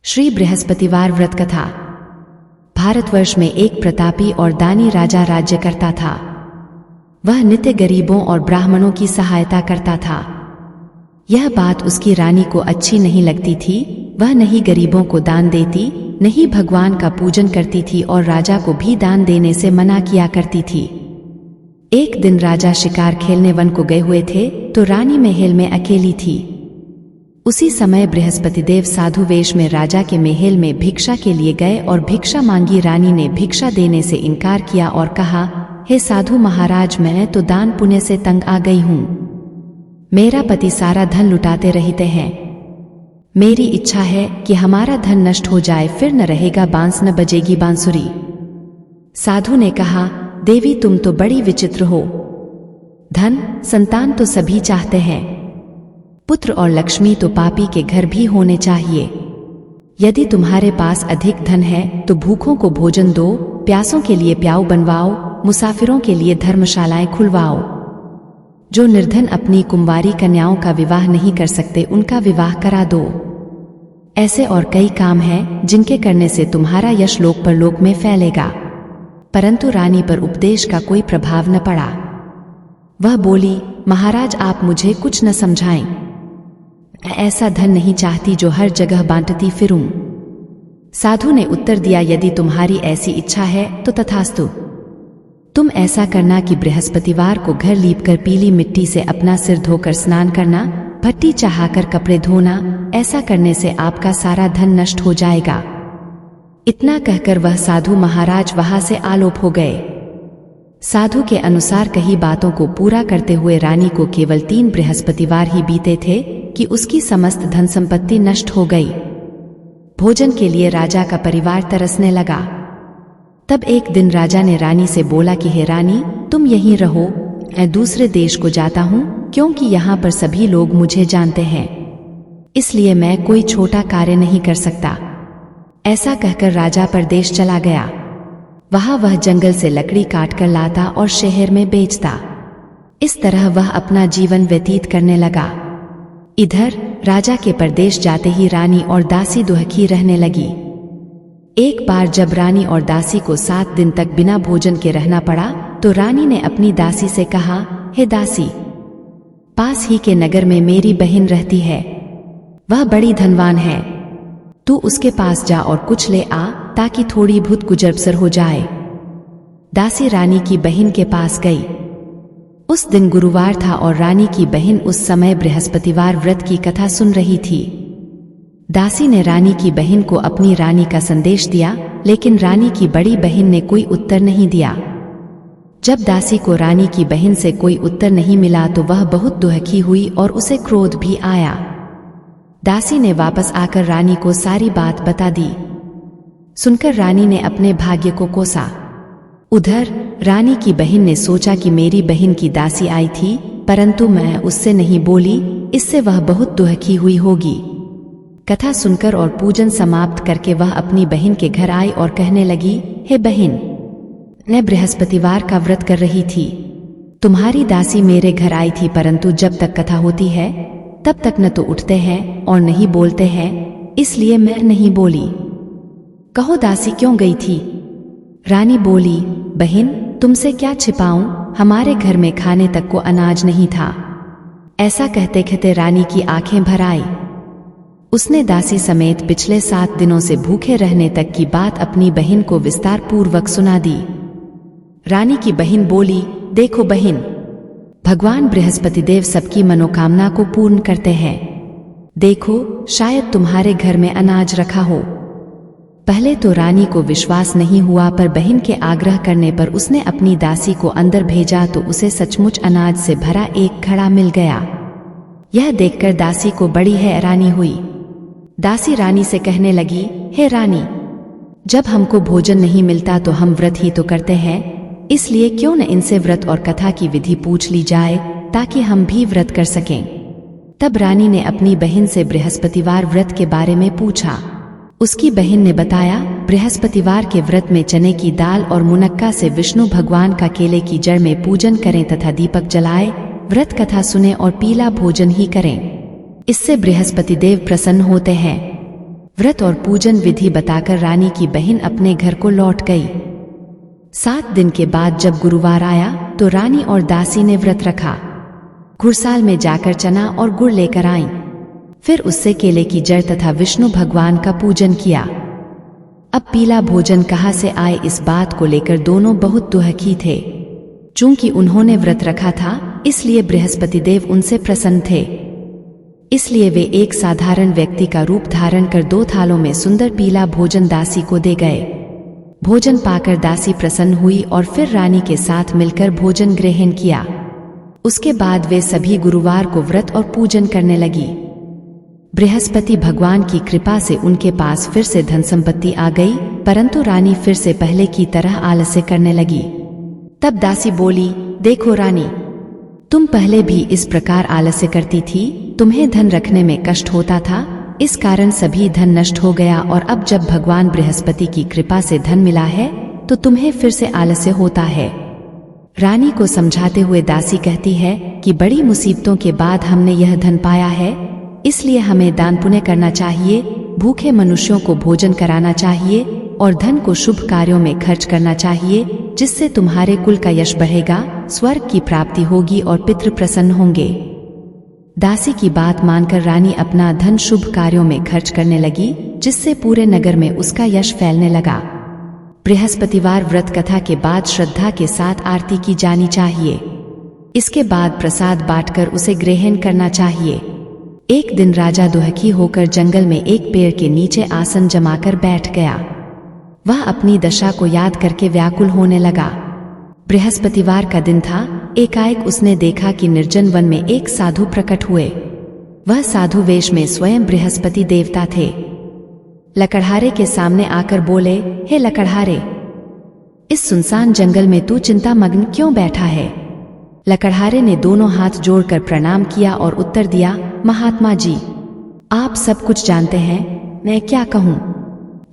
श्री बृहस्पतिवार व्रत कथा। भारतवर्ष में एक प्रतापी और दानी राजा राज्य करता था। वह नित्य गरीबों और ब्राह्मणों की सहायता करता था। यह बात उसकी रानी को अच्छी नहीं लगती थी। वह नहीं गरीबों को दान देती, नहीं भगवान का पूजन करती थी और राजा को भी दान देने से मना किया करती थी। एक दिन राजा शिकार खेलने वन को गए हुए थे तो रानी महल में अकेली थी। उसी समय बृहस्पति देव साधु वेश में राजा के महल में भिक्षा के लिए गए और भिक्षा मांगी। रानी ने भिक्षा देने से इनकार किया और कहा, हे साधु महाराज, मैं तो दान पुण्य से तंग आ गई हूँ। मेरा पति सारा धन लुटाते रहते हैं। मेरी इच्छा है कि हमारा धन नष्ट हो जाए, फिर न रहेगा बांस न बजेगी बांसुरी। साधु ने कहा, देवी तुम तो बड़ी विचित्र हो। धन संतान तो सभी चाहते हैं, पुत्र और लक्ष्मी तो पापी के घर भी होने चाहिए। यदि तुम्हारे पास अधिक धन है तो भूखों को भोजन दो, प्यासों के लिए प्याऊ बनवाओ, मुसाफिरों के लिए धर्मशालाएं खुलवाओ। जो निर्धन अपनी कुंवारी कन्याओं का विवाह नहीं कर सकते उनका विवाह करा दो। ऐसे और कई काम हैं जिनके करने से तुम्हारा यश लोक परलोक में फैलेगा। परंतु रानी पर उपदेश का कोई प्रभाव न पड़ा। वह बोली, महाराज आप मुझे कुछ न समझाएं। मैं ऐसा धन नहीं चाहती जो हर जगह बांटती फिरूं। साधु ने उत्तर दिया, यदि तुम्हारी ऐसी इच्छा है तो तथास्तु। तुम ऐसा करना कि बृहस्पतिवार को घर लीपकर पीली मिट्टी से अपना सिर धोकर स्नान करना, भट्टी चढ़ाकर कपड़े धोना। ऐसा करने से आपका सारा धन नष्ट हो जाएगा। इतना कहकर वह साधु महाराज वहां से आलोप हो गए। साधु के अनुसार कही बातों को पूरा करते हुए रानी को केवल 3 बृहस्पतिवार ही बीते थे कि उसकी समस्त धन संपत्ति नष्ट हो गई। भोजन के लिए राजा का परिवार तरसने लगा। तब एक दिन राजा ने रानी से बोला कि हे रानी, तुम यहीं रहो, मैं दूसरे देश को जाता हूँ, क्योंकि यहाँ पर सभी लोग मुझे जानते हैं, इसलिए मैं कोई छोटा कार्य नहीं कर सकता। ऐसा कहकर राजा परदेश चला गया। वहां वह जंगल से लकड़ी काट कर लाता और शहर में बेचता। इस तरह वह अपना जीवन व्यतीत करने लगा। इधर राजा के परदेश जाते ही रानी और दासी दुखी रहने लगी। एक बार जब रानी और दासी को 7 दिन तक बिना भोजन के रहना पड़ा तो रानी ने अपनी दासी से कहा, हे दासी, पास ही के नगर में मेरी बहन रहती है। वह बड़ी धनवान है। तू उसके पास जा और कुछ ले आ ताकि थोड़ी बहुत गुजर बसर हो जाए। दासी रानी की बहन के पास गई। उस दिन गुरुवार था और रानी की बहन उस समय बृहस्पतिवार व्रत की कथा सुन रही थी। दासी ने रानी की बहन को अपनी रानी का संदेश दिया, लेकिन रानी की बड़ी बहन ने कोई उत्तर नहीं दिया। जब दासी को रानी की बहन से कोई उत्तर नहीं मिला तो वह बहुत दुखी हुई और उसे क्रोध भी आया। दासी ने वापस आकर रानी को सारी बात बता दी। सुनकर रानी ने अपने भाग्य को कोसा। उधर रानी की बहन ने सोचा कि मेरी बहन की दासी आई थी, परंतु मैं उससे नहीं बोली, इससे वह बहुत दुखी हुई होगी। कथा सुनकर और पूजन समाप्त करके वह अपनी बहन के घर आई और कहने लगी, हे बहन, मैं बृहस्पतिवार का व्रत कर रही थी। तुम्हारी दासी मेरे घर आई थी, परंतु जब तक कथा होती है तब तक न तो उठते हैं और नहीं बोलते हैं, इसलिए मैं नहीं बोली। कहो दासी क्यों गई थी? रानी बोली, बहन तुमसे क्या छिपाऊं, हमारे घर में खाने तक को अनाज नहीं था। ऐसा कहते कहते रानी की आंखें भर आई। उसने दासी समेत पिछले 7 दिनों से भूखे रहने तक की बात अपनी बहन को विस्तार पूर्वक सुना दी। रानी की बहन बोली, देखो बहन, भगवान बृहस्पति देव सबकी मनोकामना को पूर्ण करते हैं। देखो शायद तुम्हारे घर में अनाज रखा हो। पहले तो रानी को विश्वास नहीं हुआ, पर बहन के आग्रह करने पर उसने अपनी दासी को अंदर भेजा तो उसे सचमुच अनाज से भरा एक घड़ा मिल गया। यह देखकर दासी को बड़ी हैरानी हुई। दासी रानी से कहने लगी, हे रानी, जब हमको भोजन नहीं मिलता तो हम व्रत ही तो करते हैं, इसलिए क्यों न इनसे व्रत और कथा की विधि पूछ ली जाए ताकि हम भी व्रत कर सकें। तब रानी ने अपनी बहन से बृहस्पतिवार व्रत के बारे में पूछा। उसकी बहन ने बताया, बृहस्पतिवार के व्रत में चने की दाल और मुनक्का से विष्णु भगवान का केले की जड़ में पूजन करें तथा दीपक जलाए, व्रत कथा सुने और पीला भोजन ही करें। इससे बृहस्पति देव प्रसन्न होते हैं। व्रत और पूजन विधि बताकर रानी की बहन अपने घर को लौट गई। 7 दिन के बाद जब गुरुवार आया तो रानी और दासी ने व्रत रखा। घुड़साल में जाकर चना और गुड़ लेकर आईं। फिर उससे केले की जड़ तथा विष्णु भगवान का पूजन किया। अब पीला भोजन कहाँ से आए, इस बात को लेकर दोनों बहुत दुखी थे। चूंकि उन्होंने व्रत रखा था इसलिए बृहस्पति देव उनसे प्रसन्न थे। इसलिए वे एक साधारण व्यक्ति का रूप धारण कर 2 थालों में सुंदर पीला भोजन दासी को दे गए। भोजन पाकर दासी प्रसन्न हुई और फिर रानी के साथ मिलकर भोजन ग्रहण किया। उसके बाद वे सभी गुरुवार को व्रत और पूजन करने लगी। बृहस्पति भगवान की कृपा से उनके पास फिर से धन संपत्ति आ गई, परंतु रानी फिर से पहले की तरह आलस्य करने लगी। तब दासी बोली, देखो रानी, तुम पहले भी इस प्रकार आलस्य करती थी, तुम्हें धन रखने में कष्ट होता था, इस कारण सभी धन नष्ट हो गया, और अब जब भगवान बृहस्पति की कृपा से धन मिला है तो तुम्हें फिर से आलस्य होता है। रानी को समझाते हुए दासी कहती है कि बड़ी मुसीबतों के बाद हमने यह धन पाया है, इसलिए हमें दान पुण्य करना चाहिए, भूखे मनुष्यों को भोजन कराना चाहिए और धन को शुभ कार्यों में खर्च करना चाहिए, जिससे तुम्हारे कुल का यश बढ़ेगा, स्वर्ग की प्राप्ति होगी और पितृ प्रसन्न होंगे। दासी की बात मानकर रानी अपना धन शुभ कार्यों में खर्च करने लगी, जिससे पूरे नगर में उसका यश फैलने लगा। बृहस्पतिवार व्रत कथा के बाद श्रद्धा के साथ आरती की जानी चाहिए। इसके बाद प्रसाद बांटकर उसे ग्रहण करना चाहिए। एक दिन राजा दुखी होकर जंगल में एक पेड़ के नीचे आसन जमाकर बैठ गया। वह अपनी दशा को याद करके व्याकुल होने लगा। बृहस्पतिवार का दिन था। एकाएक उसने देखा कि निर्जन वन में एक साधु प्रकट हुए। वह साधु वेश में स्वयं बृहस्पति देवता थे। लकड़हारे के सामने आकर बोले, हे लकड़हारे, इस सुनसान जंगल में तू चिंता मग्न क्यों बैठा है? लकड़हारे ने दोनों हाथ जोड़कर प्रणाम किया और उत्तर दिया, महात्मा जी, आप सब कुछ जानते हैं, मैं क्या कहूँ?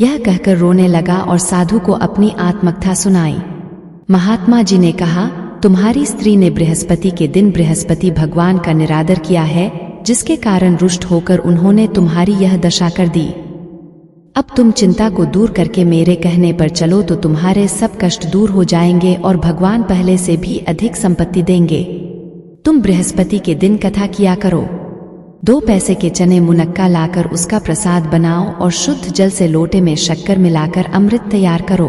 यह कहकर रोने लगा और साधु को अपनी आत्मकथा सुनाई। महात्मा जी ने कहा, तुम्हारी स्त्री ने बृहस्पति के दिन बृहस्पति भगवान का निरादर किया है, जिसके कारण रुष्ट होकर उन्होंने तुम्हारी यह दशा कर दी। अब तुम चिंता को दूर करके मेरे कहने पर चलो तो तुम्हारे सब कष्ट दूर हो जाएंगे और भगवान पहले से भी अधिक संपत्ति देंगे। तुम बृहस्पति के दिन कथा किया करो। 2 पैसे के चने मुनक्का लाकर उसका प्रसाद बनाओ और शुद्ध जल से लोटे में शक्कर मिलाकर अमृत तैयार करो।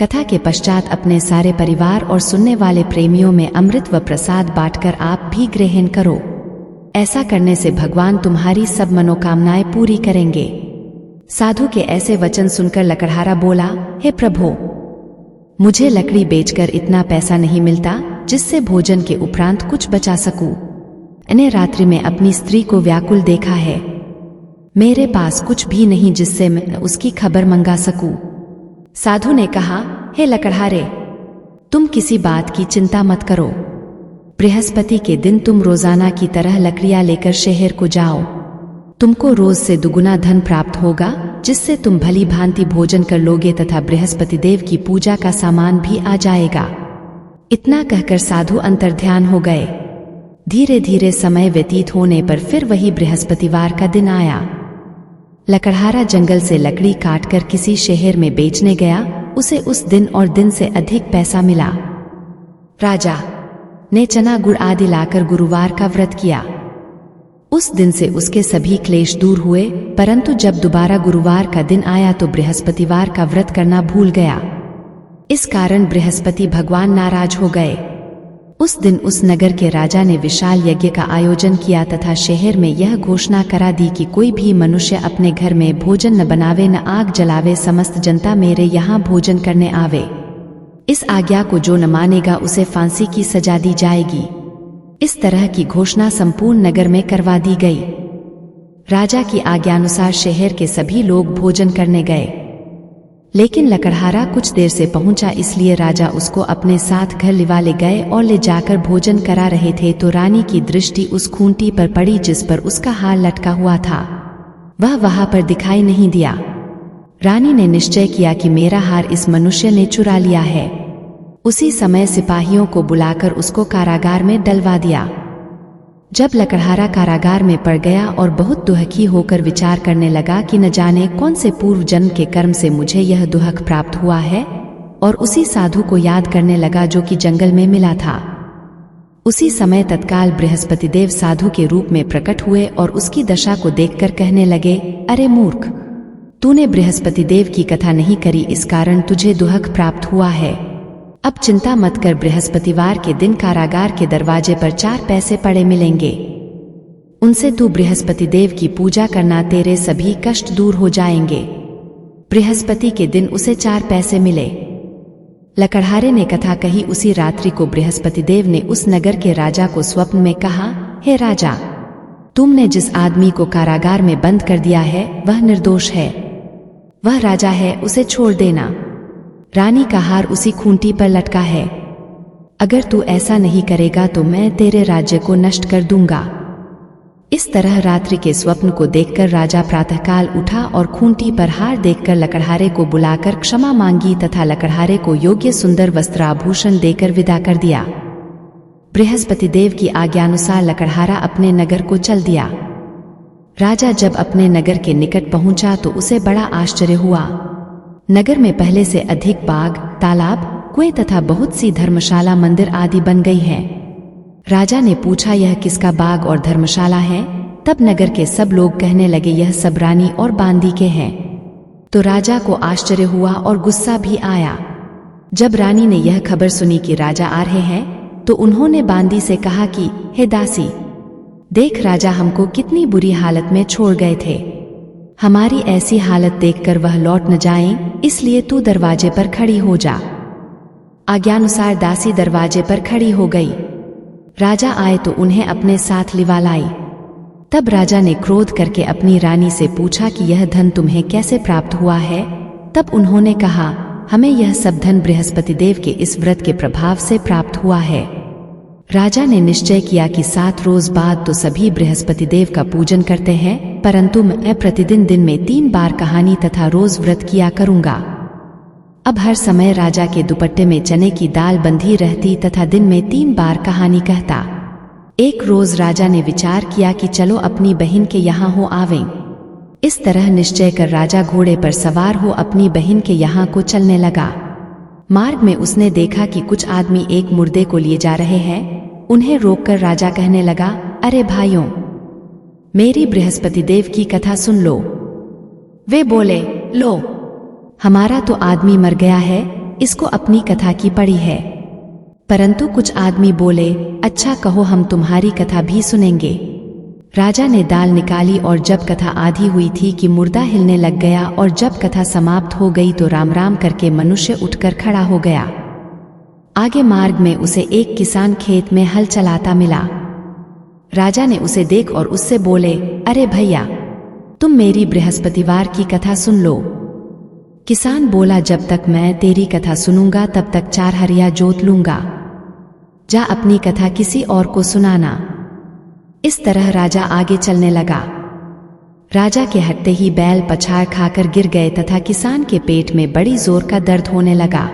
कथा के पश्चात अपने सारे परिवार और सुनने वाले प्रेमियों में अमृत व प्रसाद बांटकर आप भी ग्रहण करो। ऐसा करने से भगवान तुम्हारी सब मनोकामनाएं पूरी करेंगे। साधु के ऐसे वचन सुनकर लकड़हारा बोला, हे प्रभु, मुझे लकड़ी बेचकर इतना पैसा नहीं मिलता जिससे भोजन के उपरांत कुछ बचा सकूं। मैंने रात्रि में अपनी स्त्री को व्याकुल देखा है। मेरे पास कुछ भी नहीं जिससे मैं उसकी खबर मंगा सकूं। साधु ने कहा, हे लकड़हारे, तुम किसी बात की चिंता मत करो। बृहस्पति के दिन तुम रोजाना की तरह लकड़ियां लेकर शहर को जाओ। तुमको रोज से दुगुना धन प्राप्त होगा, जिससे तुम भली भांति भोजन कर लोगे तथा बृहस्पति देव की पूजा का सामान भी आ जाएगा। इतना कहकर साधु अंतर्ध्यान हो गए। धीरे धीरे समय व्यतीत होने पर फिर वही बृहस्पतिवार का दिन आया। लकड़हारा जंगल से लकड़ी काटकर किसी शहर में बेचने गया। उसे उस दिन और दिन से अधिक पैसा मिला। राजा ने चना गुड़ आदि लाकर गुरुवार का व्रत किया। उस दिन से उसके सभी क्लेश दूर हुए, परंतु जब दोबारा गुरुवार का दिन आया तो बृहस्पतिवार का व्रत करना भूल गया। इस कारण बृहस्पति भगवान नाराज हो गए। उस दिन उस नगर के राजा ने विशाल यज्ञ का आयोजन किया तथा शहर में यह घोषणा करा दी कि कोई भी मनुष्य अपने घर में भोजन न बनावे न आग जलावे, समस्त जनता मेरे यहाँ भोजन करने आवे। इस आज्ञा को जो न मानेगा उसे फांसी की सजा दी जाएगी। इस तरह की घोषणा संपूर्ण नगर में करवा दी गई। राजा की आज्ञानुसार शहर के सभी लोग भोजन करने गए, लेकिन लकड़हारा कुछ देर से पहुंचा, इसलिए राजा उसको अपने साथ घर लिवा ले गए और ले जाकर भोजन करा रहे थे तो रानी की दृष्टि उस खूंटी पर पड़ी जिस पर उसका हार लटका हुआ था। वह वहां पर दिखाई नहीं दिया। रानी ने निश्चय किया कि मेरा हार इस मनुष्य ने चुरा लिया है। उसी समय सिपाहियों को बुलाकर उसको कारागार में डलवा दिया। जब लकड़हारा कारागार में पड़ गया और बहुत दुखी होकर विचार करने लगा कि न जाने कौन से पूर्व जन्म के कर्म से मुझे यह दुख प्राप्त हुआ है, और उसी साधु को याद करने लगा जो कि जंगल में मिला था। उसी समय तत्काल बृहस्पति देव साधु के रूप में प्रकट हुए और उसकी दशा को देखकर कहने लगे, अरे मूर्ख, तूने बृहस्पति देव की कथा नहीं करी, इस कारण तुझे दुख प्राप्त हुआ है। अब चिंता मत कर, बृहस्पतिवार के दिन कारागार के दरवाजे पर 4 पैसे पड़े मिलेंगे, उनसे तू बृहस्पति देव की पूजा करना, तेरे सभी कष्ट दूर हो जाएंगे। बृहस्पति के दिन उसे 4 पैसे मिले। लकड़हारे ने कथा कही। उसी रात्रि को बृहस्पति देव ने उस नगर के राजा को स्वप्न में कहा, हे राजा, तुमने जिस आदमी को कारागार में बंद कर दिया है वह निर्दोष है, वह राजा है, उसे छोड़ देना। रानी का हार उसी खूंटी पर लटका है, अगर तू ऐसा नहीं करेगा तो मैं तेरे राज्य को नष्ट कर दूंगा। इस तरह रात्रि के स्वप्न को देखकर राजा प्रातःकाल उठा और खूंटी पर हार देखकर लकड़हारे को बुलाकर क्षमा मांगी तथा लकड़हारे को योग्य सुंदर वस्त्राभूषण देकर विदा कर दिया। बृहस्पति देव की आज्ञानुसार लकड़हारा अपने नगर को चल दिया। राजा जब अपने नगर के निकट पहुंचा तो उसे बड़ा आश्चर्य हुआ। नगर में पहले से अधिक बाग, तालाब, कुएं तथा बहुत सी धर्मशाला, मंदिर आदि बन गई हैं। राजा ने पूछा, यह किसका बाग और धर्मशाला है? तब नगर के सब लोग कहने लगे, यह सब रानी और बांदी के हैं। तो राजा को आश्चर्य हुआ और गुस्सा भी आया। जब रानी ने यह खबर सुनी कि राजा आ रहे हैं तो उन्होंने बांदी से कहा कि हे दासी, देख राजा हमको कितनी बुरी हालत में छोड़ गए थे, हमारी ऐसी हालत देखकर वह लौट न जाएं, इसलिए तू दरवाजे पर खड़ी हो जा। आज्ञानुसार दासी दरवाजे पर खड़ी हो गई। राजा आए तो उन्हें अपने साथ लिवा लाई। तब राजा ने क्रोध करके अपनी रानी से पूछा कि यह धन तुम्हें कैसे प्राप्त हुआ है? तब उन्होंने कहा, हमें यह सब धन बृहस्पति देव के इस व्रत के प्रभाव से प्राप्त हुआ है। राजा ने निश्चय किया कि 7 रोज बाद तो सभी बृहस्पति देव का पूजन करते हैं, परंतु मैं प्रतिदिन दिन में 3 बार कहानी तथा रोज व्रत किया करूंगा। अब हर समय राजा के दुपट्टे में चने की दाल बंधी रहती तथा दिन में 3 बार कहानी कहता। एक रोज राजा ने विचार किया कि चलो अपनी बहन के यहाँ हो आवें। इस तरह निश्चय कर राजा घोड़े पर सवार हो अपनी बहन के यहाँ को चलने लगा। मार्ग में उसने देखा कि कुछ आदमी एक मुर्दे को लिए जा रहे हैं। उन्हें रोककर राजा कहने लगा, अरे भाइयों, मेरी बृहस्पति देव की कथा सुन लो। वे बोले, लो, हमारा तो आदमी मर गया है, इसको अपनी कथा की पड़ी है। परंतु कुछ आदमी बोले, अच्छा कहो, हम तुम्हारी कथा भी सुनेंगे। राजा ने दाल निकाली और जब कथा आधी हुई थी कि मुर्दा हिलने लग गया, और जब कथा समाप्त हो गई तो राम राम करके मनुष्य उठकर खड़ा हो गया। आगे मार्ग में उसे एक किसान खेत में हल चलाता मिला। राजा ने उसे देख और उससे बोले, अरे भैया, तुम मेरी बृहस्पतिवार की कथा सुन लो। किसान बोला, जब तक मैं तेरी कथा सुनूंगा तब तक 4 हरिया जोत लूंगा, जा अपनी कथा किसी और को सुनाना। इस तरह राजा आगे चलने लगा। राजा के हटते ही बैल पछाड़ खाकर गिर गए तथा किसान के पेट में बड़ी जोर का दर्द होने लगा।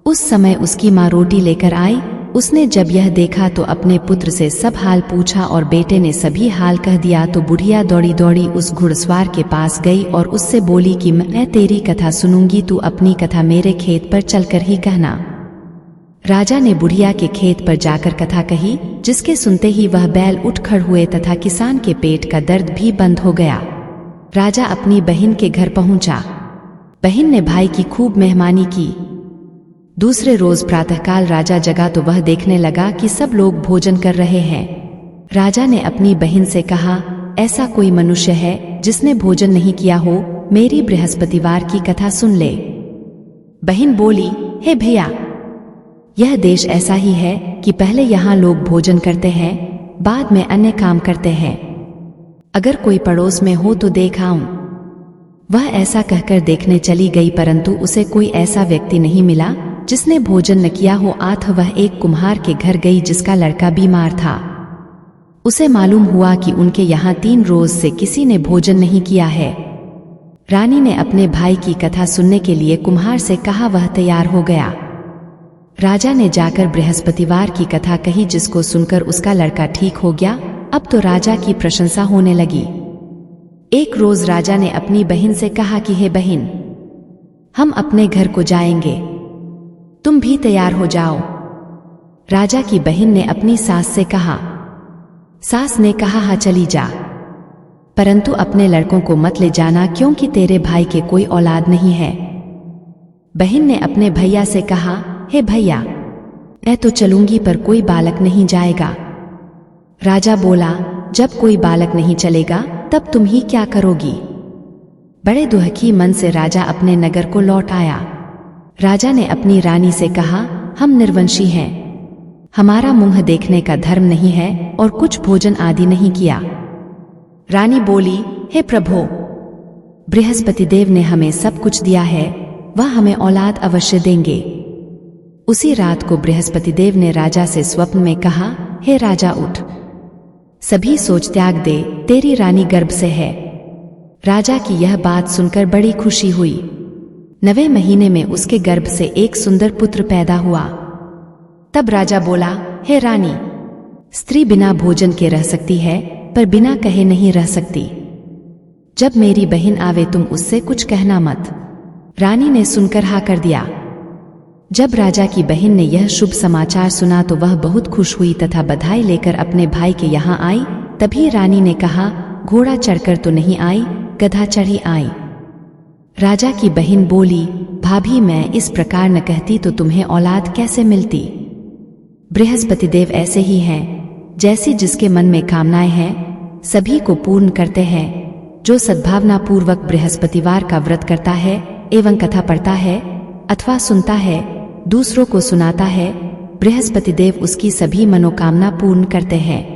उस समय उसकी माँ रोटी लेकर आई। उसने जब यह देखा तो अपने पुत्र से सब हाल पूछा और बेटे ने सभी हाल कह दिया। तो बुढ़िया दौड़ी दौड़ी उस घुड़सवार के पास गई और उससे बोली कि मैं तेरी कथा सुनूंगी, तू अपनी कथा मेरे खेत पर चलकर ही कहना। राजा ने बुढ़िया के खेत पर जाकर कथा कही, जिसके सुनते ही वह बैल उठ खड़ हुए तथा किसान के पेट का दर्द भी बंद हो गया। राजा अपनी बहन के घर पहुंचा। बहन ने भाई की खूब मेहमानी की। दूसरे रोज प्रातःकाल राजा जगा तो वह देखने लगा कि सब लोग भोजन कर रहे हैं। राजा ने अपनी बहन से कहा, ऐसा कोई मनुष्य है जिसने भोजन नहीं किया हो? मेरी बृहस्पतिवार की कथा सुन ले। बहन बोली, हे भैया, यह देश ऐसा ही है कि पहले यहाँ लोग भोजन करते हैं, बाद में अन्य काम करते हैं। अगर कोई पड़ोस में हो तो देख आऊं। वह ऐसा कहकर देखने चली गई, परंतु उसे कोई ऐसा व्यक्ति नहीं मिला जिसने भोजन न किया हो। आठ वह एक कुम्हार के घर गई जिसका लड़का बीमार था। उसे मालूम हुआ कि उनके यहाँ 3 रोज से किसी ने भोजन नहीं किया है। रानी ने अपने भाई की कथा सुनने के लिए कुम्हार से कहा। वह तैयार हो गया। राजा ने जाकर बृहस्पतिवार की कथा कही, जिसको सुनकर उसका लड़का ठीक हो गया। अब तो राजा की प्रशंसा होने लगी। एक रोज राजा ने अपनी बहन से कहा कि हे बहन, हम अपने घर को जाएंगे, तुम भी तैयार हो जाओ। राजा की बहन ने अपनी सास से कहा। सास ने कहा, हाँ चली जा, परंतु अपने लड़कों को मत ले जाना, क्योंकि तेरे भाई के कोई औलाद नहीं है। बहन ने अपने भैया से कहा, हे भैया, मैं तो चलूंगी पर कोई बालक नहीं जाएगा। राजा बोला, जब कोई बालक नहीं चलेगा तब तुम ही क्या करोगी। बड़े दुखी मन से राजा अपने नगर को लौट आया। राजा ने अपनी रानी से कहा, हम निर्वंशी हैं, हमारा मुंह देखने का धर्म नहीं है और कुछ भोजन आदि नहीं किया। रानी बोली, हे प्रभु, बृहस्पति देव ने हमें सब कुछ दिया है, वह हमें औलाद अवश्य देंगे। उसी रात को बृहस्पति देव ने राजा से स्वप्न में कहा, हे राजा उठ, सभी सोच त्याग दे, तेरी रानी गर्भ से है। राजा की यह बात सुनकर बड़ी खुशी हुई। 9वें महीने में उसके गर्भ से एक सुंदर पुत्र पैदा हुआ। तब राजा बोला, हे रानी, स्त्री बिना भोजन के रह सकती है पर बिना कहे नहीं रह सकती। जब मेरी बहन आवे तुम उससे कुछ कहना मत। रानी ने सुनकर हाँ कर दिया। जब राजा की बहन ने यह शुभ समाचार सुना तो वह बहुत खुश हुई तथा बधाई लेकर अपने भाई के यहाँ आई। तभी रानी ने कहा, घोड़ा चढ़कर तो नहीं आई, गधा चढ़ी आई। राजा की बहन बोली, भाभी, मैं इस प्रकार न कहती तो तुम्हें औलाद कैसे मिलती। बृहस्पति देव ऐसे ही हैं, जैसी जिसके मन में कामनाएं हैं सभी को पूर्ण करते हैं। जो सद्भावना पूर्वक बृहस्पतिवार का व्रत करता है एवं कथा पढ़ता है अथवा सुनता है, दूसरों को सुनाता है, बृहस्पति देव उसकी सभी मनोकामना पूर्ण करते हैं।